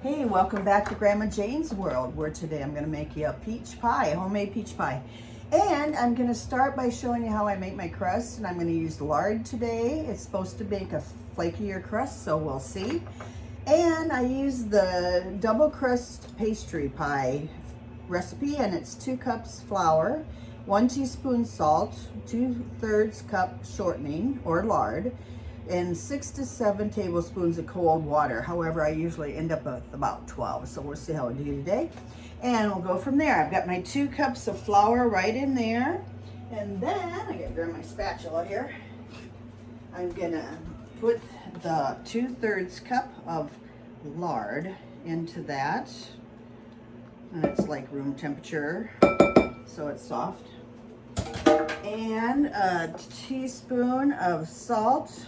Hey, welcome back to Grandma Jane's World, where today I'm going to make you a peach pie, a homemade peach pie. And I'm going to start by showing you how I make my crust, and I'm going to use lard today. It's supposed to make a flakier crust, so we'll see. And I use the double crust pastry pie recipe, and it's 2 cups flour, 1 teaspoon salt, 2/3 cup shortening or lard, and 6 to 7 tablespoons of cold water. However, I usually end up with about 12, so we'll see how we do today. And we'll go from there. I've got my 2 cups of flour right in there. And then, I gotta grab my spatula here. I'm gonna put the 2/3 cup of lard into that. And it's like room temperature, so it's soft. And a teaspoon of salt.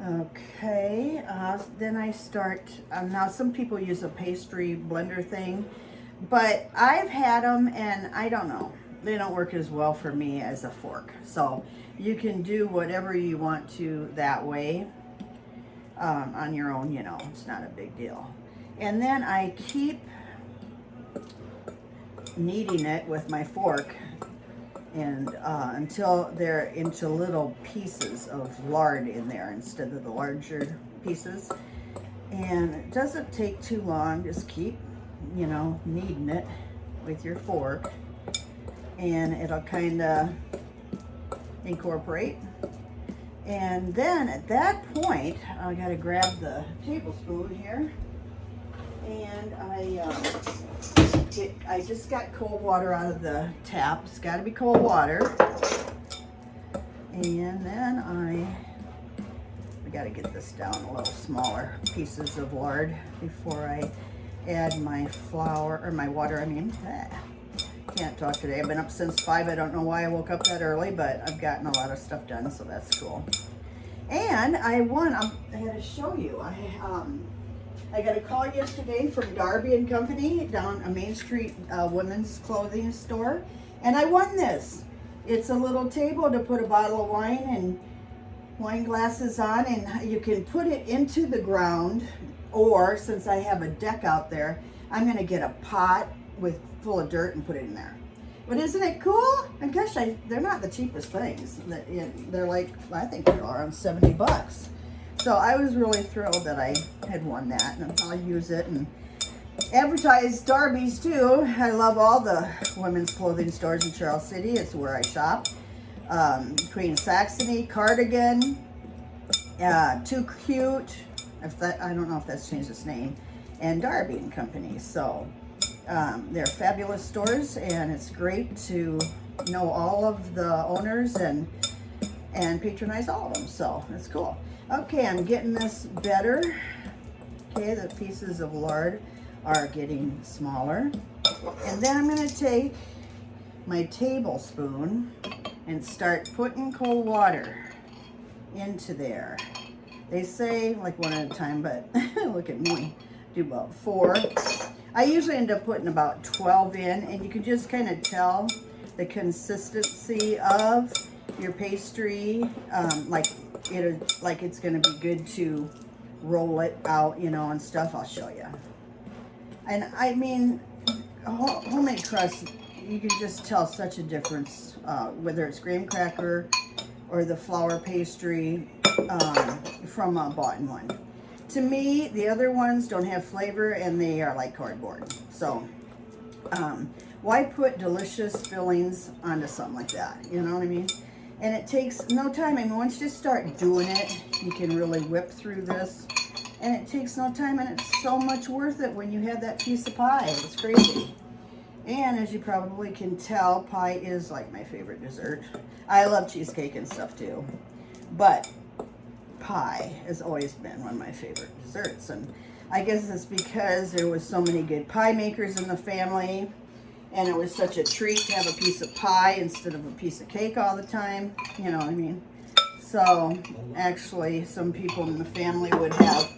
Okay, then I start, now some people use a pastry blender thing, but I've had them and I don't know, they don't work as well for me as a fork. So you can do whatever you want to that way on your own, you know, it's not a big deal. And then I keep kneading it with my fork and until they're into little pieces of lard in there instead of the larger pieces. And it doesn't take too long, just keep, you know, kneading it with your fork and it'll kind of incorporate. And then at that point, I gotta grab the tablespoon here, and I just got cold water out of the tap. It's got to be cold water. And then I got to get this down a little smaller pieces of lard before I add my flour, or my water, I mean. Can't talk today. I've been up since 5. I don't know why I woke up that early, but I've gotten a lot of stuff done, so that's cool. And I had to show you. I got a call yesterday from Darby and Company down a Main Street women's clothing store, and I won this. It's a little table to put a bottle of wine and wine glasses on, and you can put it into the ground, or since I have a deck out there, I'm going to get a pot full of dirt and put it in there. But isn't it cool? And gosh, they're not the cheapest things. They're like, I think they're around 70 bucks. So I was really thrilled that I had won that, and I'll use it and advertise Darby's too. I love all the women's clothing stores in Charles City. It's where I shop. Queen Saxony, Cardigan, Too Cute. I don't know if that's changed its name, and Darby and Company. So they're fabulous stores, and it's great to know all of the owners and patronize all of them. So it's cool. Okay, I'm getting this better. Okay, the pieces of lard are getting smaller. And then I'm going to take my tablespoon and start putting cold water into there. They say like 1 at a time, but look at me, do about 4. I usually end up putting about 12 in, and you can just kind of tell the consistency of your pastry, like it's going to be good to roll it out, you know, and stuff. I'll show you. And I mean, homemade crust, you can just tell such a difference, whether it's graham cracker or the flour pastry from a bought one. To me, the other ones don't have flavor and they are like cardboard. So why put delicious fillings onto something like that? You know what I mean? And it takes no time. I mean, once you start doing it, you can really whip through this. And it takes no time, and it's so much worth it when you have that piece of pie. It's crazy. And as you probably can tell, pie is like my favorite dessert. I love cheesecake and stuff too. But pie has always been one of my favorite desserts. And I guess it's because there was so many good pie makers in the family. And it was such a treat to have a piece of pie instead of a piece of cake all the time. You know what I mean? So, actually, some people in the family would have,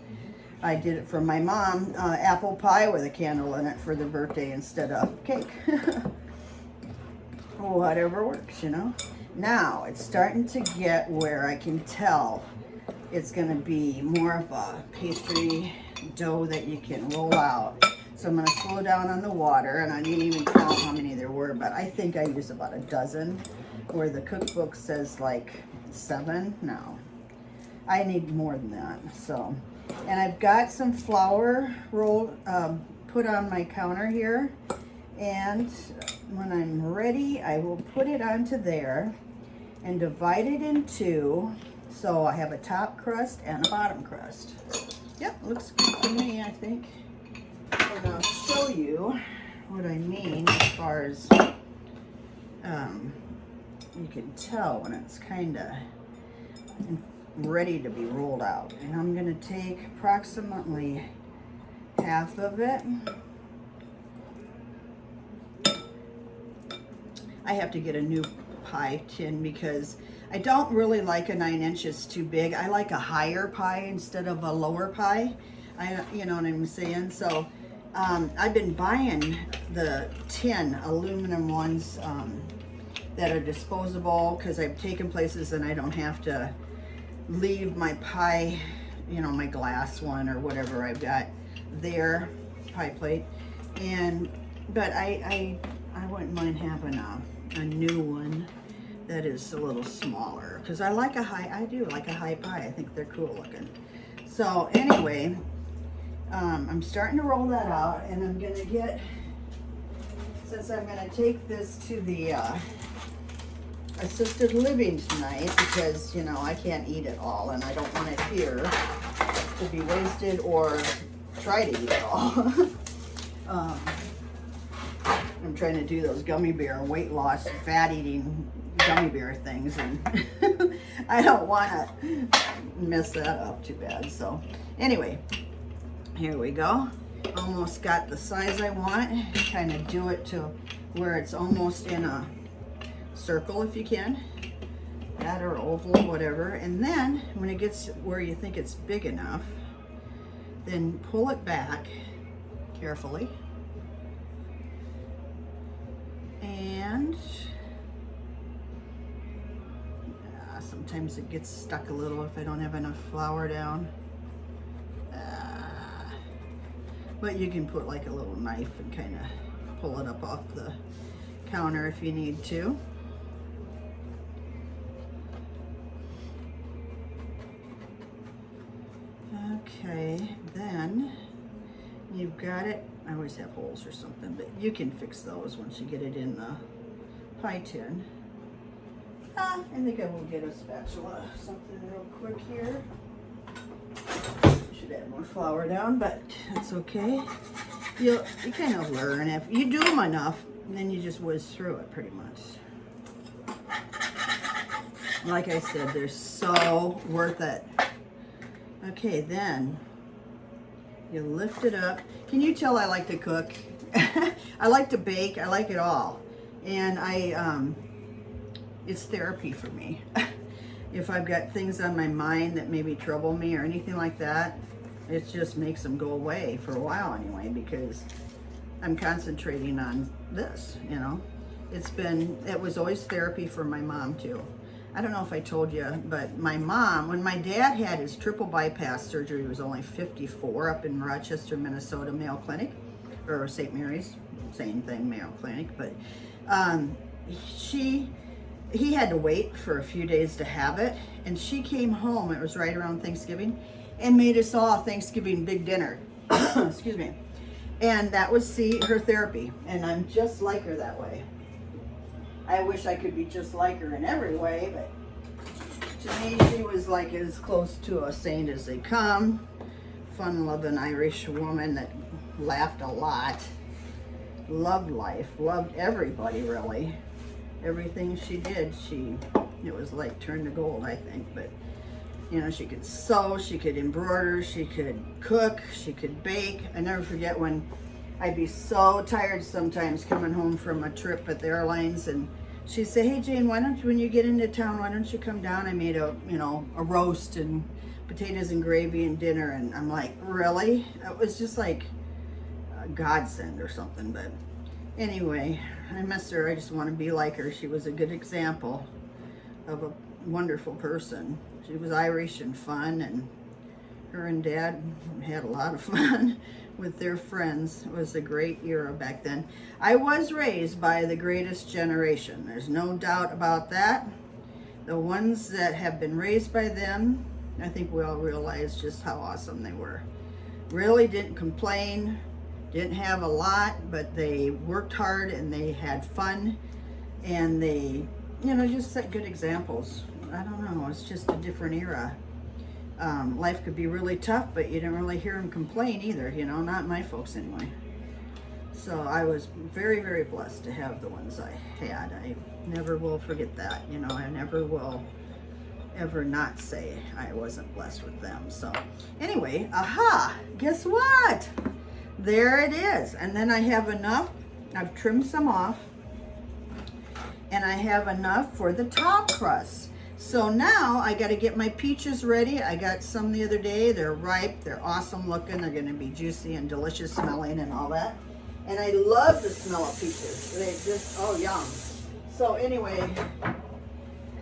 I did it for my mom, apple pie with a candle in it for the birthday instead of cake. Whatever works, you know? Now, it's starting to get where I can tell it's gonna be more of a pastry dough that you can roll out. So I'm gonna slow down on the water, and I didn't even count how many there were, but I think I used about a dozen, where the cookbook says like 7. No, I need more than that. So, and I've got some flour rolled, put on my counter here, and when I'm ready, I will put it onto there and divide it in 2. So I have a top crust and a bottom crust. Yep, looks good to me, I think. And I'll show you what I mean as far as, you can tell when it's kind of ready to be rolled out. And I'm gonna take approximately half of it. I have to get a new pie tin because I don't really like a 9 inches too big. I like a higher pie instead of a lower pie. You know what I'm saying? So I've been buying the tin aluminum ones that are disposable, because I've taken places and I don't have to leave my pie, you know, my glass one or whatever I've got there, pie plate. But I wouldn't mind having a new one that is a little smaller, because I do like a high pie. I think they're cool looking. So anyway, I'm starting to roll that out, and I'm gonna get, since I'm gonna take this to the assisted living tonight, because, you know, I can't eat it all, and I don't want it here to be wasted or try to eat it all. I'm trying to do those gummy bear weight loss, fat eating gummy bear things, and I don't want to mess that up too bad. So anyway, here we go. Almost got the size I want. Kind of do it to where it's almost in a circle if you can, that or oval, whatever. And then when it gets where you think it's big enough, then pull it back carefully, and sometimes it gets stuck a little if I don't have enough flour down, but you can put like a little knife and kind of pull it up off the counter if you need to. Okay, then you've got it. I always have holes or something, but you can fix those once you get it in the pie tin. I think I will get a spatula, something real quick here. Should add more flour down, but that's okay. You kind of learn. If you do them enough, then you just whiz through it pretty much. Like I said, they're so worth it. Okay, then you lift it up. Can you tell I like to cook? I like to bake. I like it all. And it's therapy for me. If I've got things on my mind that maybe trouble me or anything like that, it just makes them go away for a while anyway, because I'm concentrating on this, you know. It was always therapy for my mom too. I don't know if I told you, but my mom, when my dad had his triple bypass surgery, he was only 54 up in Rochester, Minnesota, Mayo Clinic, or St. Mary's, same thing, Mayo Clinic, but he had to wait for a few days to have it, and she came home, it was right around Thanksgiving, and made us all a Thanksgiving big dinner. Excuse me. And that was, her therapy, and I'm just like her that way. I wish I could be just like her in every way, but to me, she was like as close to a saint as they come. Fun-loving Irish woman that laughed a lot, loved life, loved everybody really. Everything she did, it was like turned to gold, I think. But you know, she could sew, she could embroider, she could cook, she could bake. I never forget when I'd be so tired sometimes coming home from a trip at the airlines, and she'd say, "Hey Jane, why don't you, when you get into town, why don't you come down? I made a roast and potatoes and gravy and dinner." And I'm like, really? It was just like a godsend or something. But anyway, I miss her. I just want to be like her. She was a good example of a wonderful person. She was Irish and fun, and her and Dad had a lot of fun with their friends. It was a great era back then. I was raised by the greatest generation. There's no doubt about that. The ones that have been raised by them, I think we all realize just how awesome they were. Really didn't complain, didn't have a lot, but they worked hard and they had fun, and they, you know, just set good examples. I don't know, it's just a different era. Life could be really tough, but you didn't really hear them complain either, you know, not my folks anyway. So I was very, very blessed to have the ones I had. I never will forget that, you know, I never will ever not say I wasn't blessed with them. So anyway, aha, guess what? There it is. And then I have enough, I've trimmed some off, and I have enough for the top crust. So now I got to get my peaches ready. I got some the other day. They're ripe. They're awesome looking. They're going to be juicy and delicious smelling and all that. And I love the smell of peaches. They just, oh, yum. So anyway,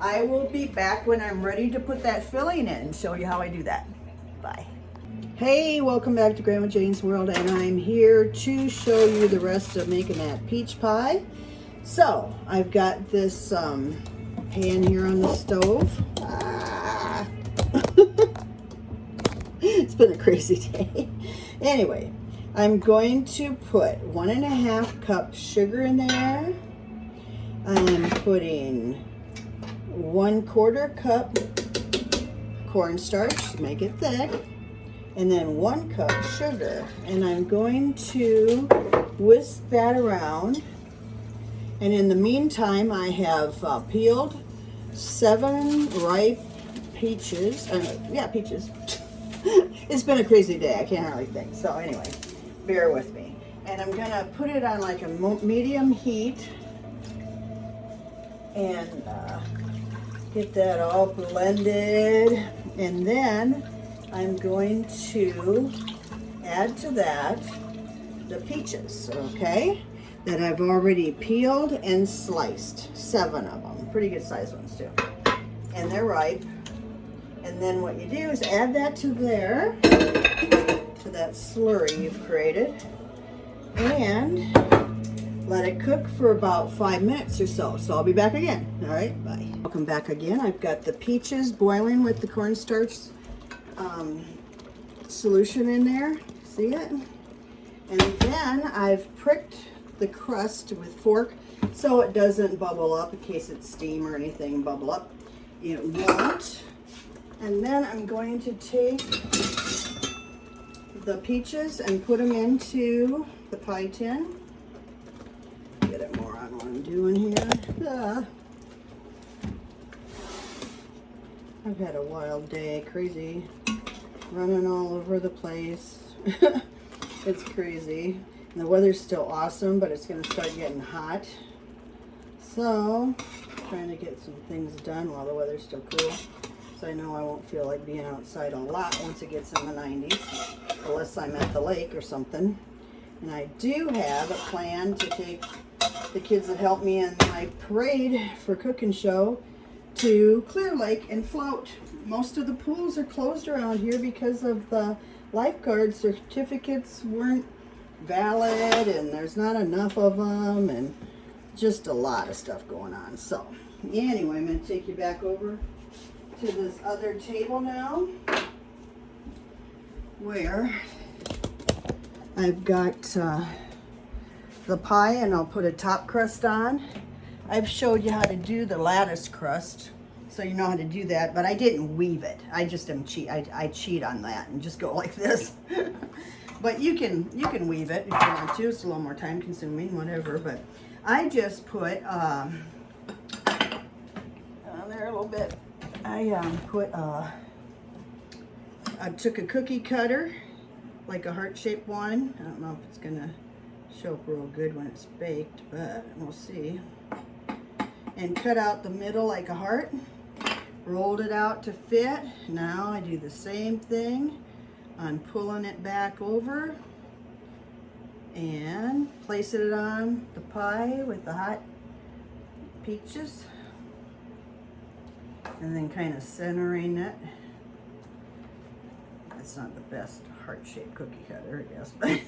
I will be back when I'm ready to put that filling in and show you how I do that. Bye. Hey, welcome back to Grandma Jane's World, and I'm here to show you the rest of making that peach pie. So I've got this pan here on the stove. It's been a crazy day. Anyway, I'm going to put 1.5 cups sugar in there. I'm putting 1/4 cup cornstarch to make it thick, and then 1 cup sugar. And I'm going to whisk that around. And in the meantime, I have peeled 7 ripe peaches. Peaches. It's been a crazy day. I can't hardly think. So anyway, bear with me. And I'm going to put it on like a medium heat and get that all blended. And then I'm going to add to that the peaches, okay? That I've already peeled and sliced. 7 of them, pretty good sized ones too. And they're ripe. And then what you do is add that to there, to that slurry you've created, and let it cook for about 5 minutes or so. So I'll be back again. All right, bye. Welcome back again. I've got the peaches boiling with the cornstarch solution in there. See it? And then I've pricked the crust with fork so it doesn't bubble up in case it's steam or anything bubble up. It won't. And then I'm going to take the peaches and put them into the pie tin. Get it more on what I'm doing here. I've had a wild day, crazy, running all over the place. It's crazy. And the weather's still awesome, but it's going to start getting hot. So, trying to get some things done while the weather's still cool. So I know I won't feel like being outside a lot once it gets in the 90s, unless I'm at the lake or something. And I do have a plan to take the kids that help me in my parade for cooking show to Clear Lake and float. Most of the pools are closed around here because of the lifeguard certificates weren't valid, and there's not enough of them, and just a lot of stuff going on. So anyway, I'm going to take you back over to this other table now, where I've got the pie, and I'll put a top crust on. I've showed you how to do the lattice crust, so you know how to do that, but I didn't weave it. I just am I cheat on that and just go like this. But you can weave it if you want to. It's a little more time consuming, whatever. But I just put there a little bit. I took a cookie cutter, like a heart-shaped one. I don't know if it's gonna show up real good when it's baked, but we'll see. And cut out the middle like a heart. Rolled it out to fit. Now I do the same thing. I'm pulling it back over and placing it on the pie with the hot peaches. and then kind of centering it. It's not the best heart-shaped cookie cutter, I guess, but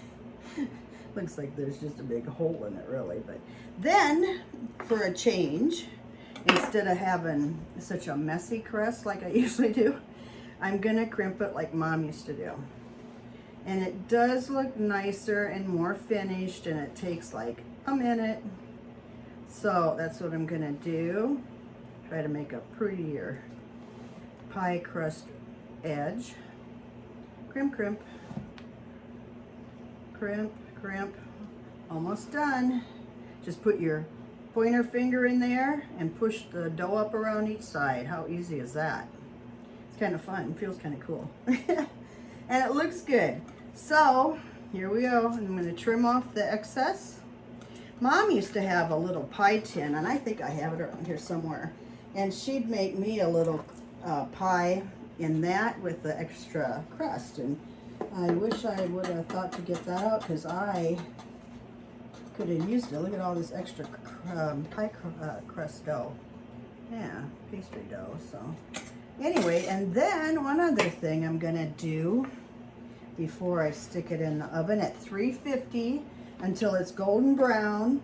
looks like there's just a big hole in it, really. But then, for a change, instead of having such a messy crust like I usually do, I'm gonna crimp it like Mom used to do. And it does look nicer and more finished, and it takes like a minute. So that's what I'm gonna do. Try to make a prettier pie crust edge. Crimp, crimp, crimp, crimp. Almost done. Just put your pointer finger in there and push the dough up around each side. How easy is that? It's kind of fun. Feels kind of cool. And it looks good. So here we go. I'm going to trim off the excess. Mom used to have a little pie tin, and I think I have it around here somewhere. And she'd make me a little pie in that with the extra crust. And I wish I would have thought to get that out, because I could have used it. Look at all this extra pie crust dough. Yeah, pastry dough. So anyway, and then one other thing I'm gonna do before I stick it in the oven at 350 until it's golden brown.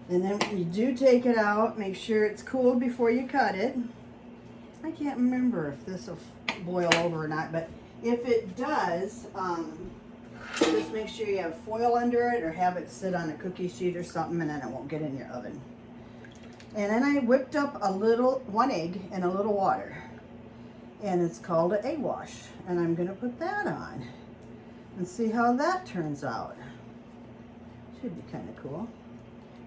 And then when you do take it out, make sure it's cooled before you cut it. I can't remember if this will boil over or not, but if it does, just make sure you have foil under it or have it sit on a cookie sheet or something, and then it won't get in your oven. And then I whipped up one egg and a little water, and it's called an eggwash, and I'm gonna put that on and see how that turns out. Should be kind of cool.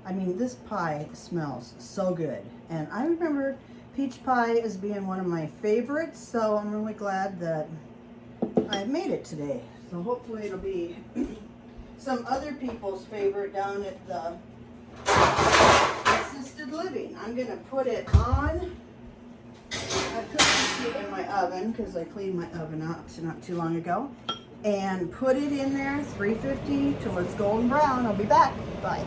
I mean, this pie smells so good, and I remember peach pie as being one of my favorites, so I'm really glad that I made it today. So hopefully it'll be some other people's favorite down at the assisted living. I'm gonna put it on a cookie sheet in my oven, because I cleaned my oven out not too long ago, and put it in there 350 till it's golden brown. I'll be back. Bye.